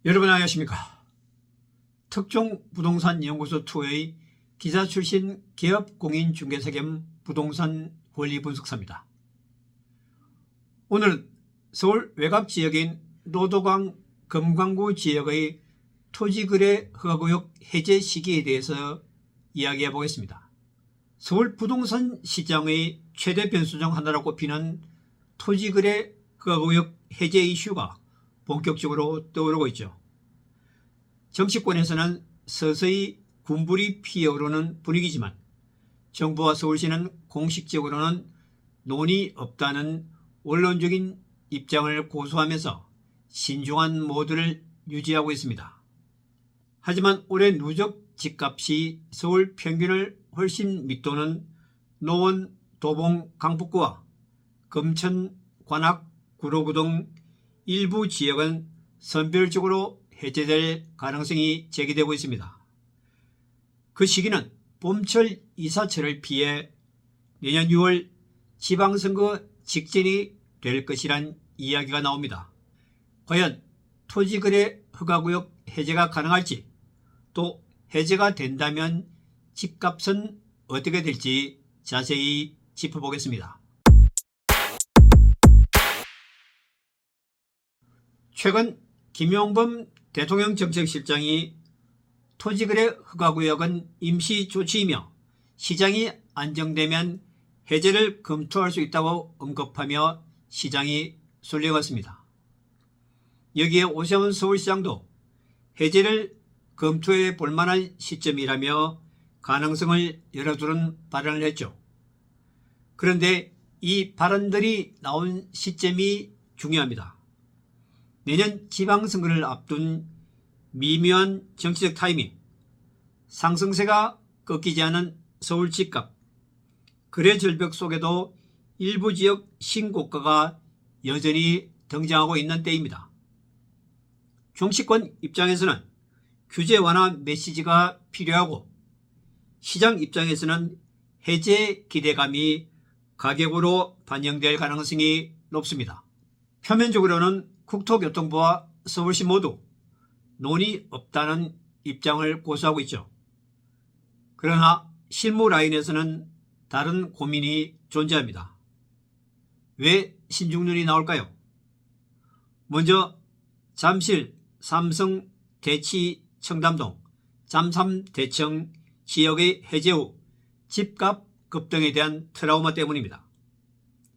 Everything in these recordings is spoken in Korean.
여러분 안녕하십니까. 특종 부동산 연구소 2의 기자 출신 기업공인중개사 겸 부동산 권리 분석사입니다. 오늘은 서울 외곽지역인 노도강 금강구 지역의 토지거래 허가구역 해제 시기에 대해서 이야기해 보겠습니다. 서울 부동산 시장의 최대 변수 중 하나로 꼽히는 토지거래 허가구역 해제 이슈가 본격적으로 떠오르고 있죠. 정치권에서는 서서히 군불이 피어오르는 분위기지만 정부와 서울시는 공식적으로는 논의 없다는 원론적인 입장을 고수하면서 신중한 모드를 유지하고 있습니다. 하지만 올해 누적 집값이 서울 평균을 훨씬 밑도는 노원, 도봉, 강북구와 금천, 관악, 구로구 등 일부 지역은 선별적으로 해제될 가능성이 제기되고 있습니다. 그 시기는 봄철 이사철을 피해 내년 6월 지방선거 직전이 될 것이란 이야기가 나옵니다. 과연 토지거래 허가구역 해제가 가능할지, 또 해제가 된다면 집값은 어떻게 될지 자세히 짚어보겠습니다. 최근 김용범 대통령 정책실장이 토지거래 허가구역은 임시조치이며 시장이 안정되면 해제를 검토할 수 있다고 언급하며 시장이 쏠려갔습니다. 여기에 오세훈 서울시장도 해제를 검토해 볼 만한 시점이라며 가능성을 열어두는 발언을 했죠. 그런데 이 발언들이 나온 시점이 중요합니다. 내년 지방선거를 앞둔 미묘한 정치적 타이밍, 상승세가 꺾이지 않은 서울 집값, 거래 절벽 속에도 일부 지역 신고가가 여전히 등장하고 있는 때입니다. 정치권 입장에서는 규제 완화 메시지가 필요하고, 시장 입장에서는 해제 기대감이 가격으로 반영될 가능성이 높습니다. 표면적으로는 국토교통부와 서울시 모두 논의 없다는 입장을 고수하고 있죠. 그러나 실무 라인에서는 다른 고민이 존재합니다. 왜 신중론이 나올까요? 먼저 잠실, 삼성, 대치, 청담동, 잠삼, 대청 지역의 해제 후 집값 급등에 대한 트라우마 때문입니다.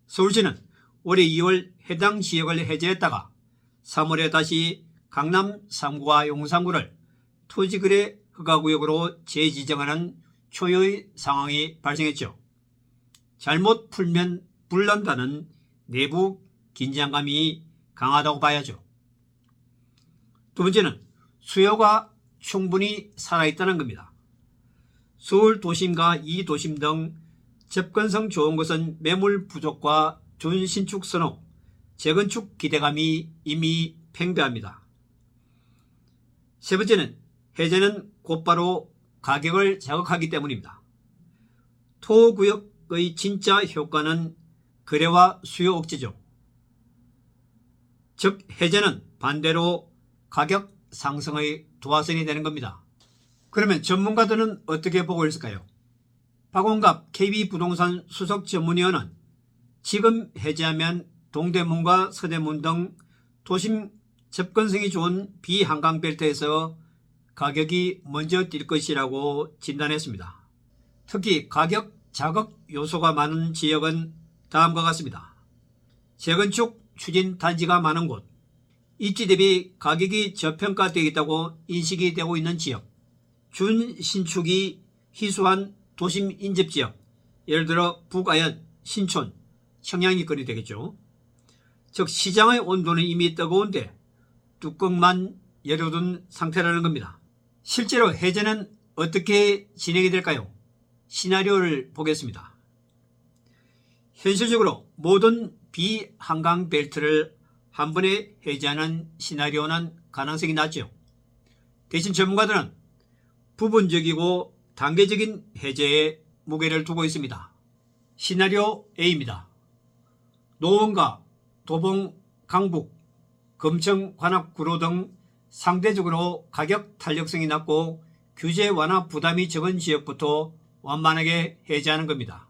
서울시는 올해 2월 해당 지역을 해제했다가 3월에 다시 강남 3구와 용산구를 토지거래 허가구역으로 재지정하는 초유의 상황이 발생했죠. 잘못 풀면 불난다는 내부 긴장감이 강하다고 봐야죠. 두 번째는 수요가 충분히 살아있다는 겁니다. 서울 도심과 이도심 등 접근성 좋은 곳은 매물 부족과 준신축 선호, 재건축 기대감이 이미 팽배합니다. 세 번째는 해제는 곧바로 가격을 자극하기 때문입니다. 토구역의 진짜 효과는 거래와 수요 억제죠. 즉 해제는 반대로 가격 상승의 도화선이 되는 겁니다. 그러면 전문가들은 어떻게 보고 있을까요? 박원갑 KB부동산 수석전문위원은 지금 해제하면 동대문과 서대문 등 도심 접근성이 좋은 비한강벨트에서 가격이 먼저 뛸 것이라고 진단했습니다. 특히 가격 자극 요소가 많은 지역은 다음과 같습니다. 재건축 추진 단지가 많은 곳, 입지 대비 가격이 저평가되어 있다고 인식이 되고 있는 지역, 준신축이 희소한 도심 인접지역, 예를 들어 북아연, 신촌, 청량리권이 되겠죠. 즉 시장의 온도는 이미 뜨거운데 뚜껑만 열어둔 상태라는 겁니다. 실제로 해제는 어떻게 진행이 될까요? 시나리오를 보겠습니다. 현실적으로 모든 비한강 벨트를 한 번에 해제하는 시나리오는 가능성이 낮죠. 대신 전문가들은 부분적이고 단계적인 해제에 무게를 두고 있습니다. 시나리오 A입니다. 노원과 도봉, 강북, 금청, 관악, 구로 등 상대적으로 가격 탄력성이 낮고 규제 완화 부담이 적은 지역부터 완만하게 해제하는 겁니다.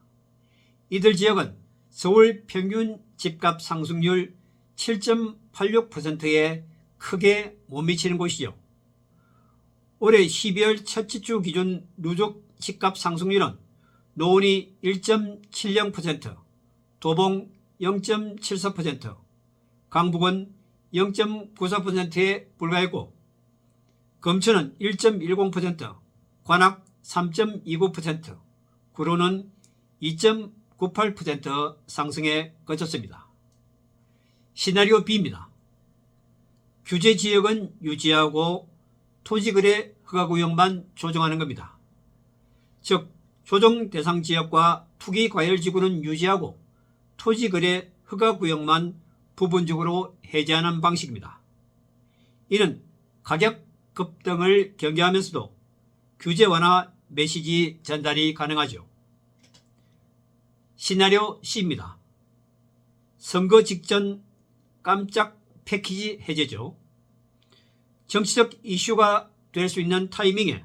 이들 지역은 서울 평균 집값 상승률 7.86%에 크게 못 미치는 곳이죠. 올해 12월 첫째 주 기준 누적 집값 상승률은 노원이 1.70%, 도봉 0.74%, 강북은 0.94%에 불과했고 금천은 1.10%, 관악 3.29%, 구로는 2.98% 상승에 그쳤습니다. 시나리오 B입니다. 규제 지역은 유지하고 토지거래 허가구역만 조정하는 겁니다. 즉 조정 대상 지역과 투기과열지구는 유지하고 토지거래 허가구역만 부분적으로 해제하는 방식입니다. 이는 가격 급등을 경계하면서도 규제 완화 메시지 전달이 가능하죠. 시나리오 C입니다. 선거 직전 깜짝 패키지 해제죠. 정치적 이슈가 될 수 있는 타이밍에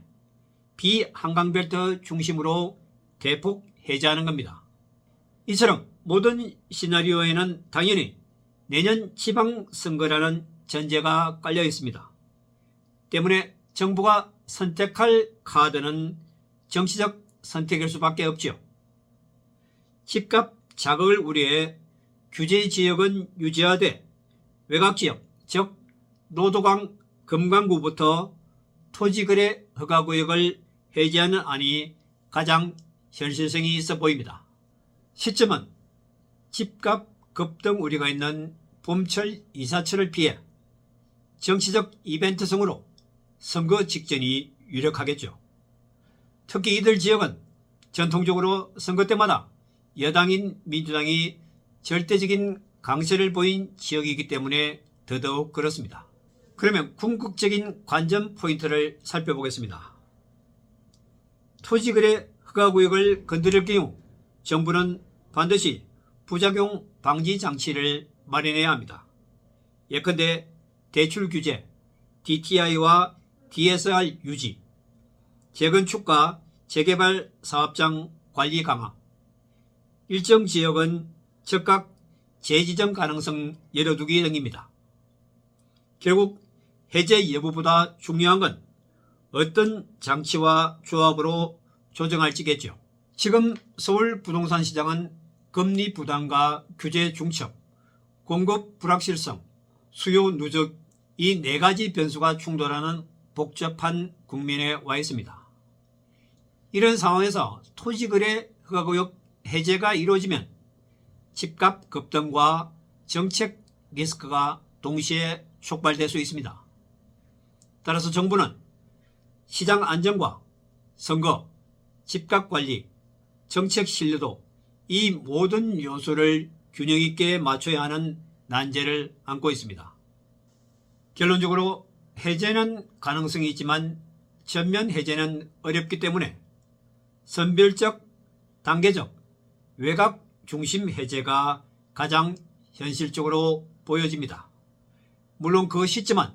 비한강벨트 중심으로 대폭 해제하는 겁니다. 이처럼 모든 시나리오에는 당연히 내년 지방선거라는 전제가 깔려 있습니다. 때문에 정부가 선택할 카드는 정치적 선택일 수밖에 없지요. 집값 자극을 우려해 규제 지역은 유지하되 외곽지역, 즉 노도강, 금강구부터 토지거래 허가구역을 해제하는 안이 가장 현실성이 있어 보입니다. 시점은 집값 급등 우려가 있는 봄철 이사철을 피해 정치적 이벤트성으로 선거 직전이 유력하겠죠. 특히 이들 지역은 전통적으로 선거 때마다 여당인 민주당이 절대적인 강세를 보인 지역이기 때문에 더더욱 그렇습니다. 그러면 궁극적인 관전 포인트를 살펴보겠습니다. 토지거래 허가구역을 건드릴 경우 정부는 반드시 부작용 방지 장치를 마련해야 합니다. 예컨대 대출 규제, DTI와 DSR 유지, 재건축과 재개발 사업장 관리 강화, 일정 지역은 즉각 재지정 가능성 열어두기 등입니다. 결국 해제 여부보다 중요한 건 어떤 장치와 조합으로 조정할지겠죠. 지금 서울 부동산 시장은 금리 부담과 규제 중첩, 공급 불확실성, 수요 누적 이 네 가지 변수가 충돌하는 복잡한 국면에 와 있습니다. 이런 상황에서 토지거래 허가구역 해제가 이루어지면 집값 급등과 정책 리스크가 동시에 촉발될 수 있습니다. 따라서 정부는 시장 안정과 선거, 집값 관리, 정책 신뢰도 이 모든 요소를 균형 있게 맞춰야 하는 난제를 안고 있습니다. 결론적으로 해제는 가능성이 있지만 전면 해제는 어렵기 때문에 선별적, 단계적, 외곽 중심 해제가 가장 현실적으로 보여집니다. 물론 그 시점은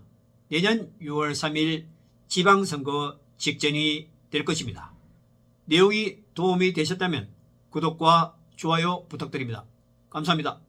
내년 6월 3일 지방선거 직전이 될 것입니다. 내용이 도움이 되셨다면 구독과 좋아요 부탁드립니다. 감사합니다.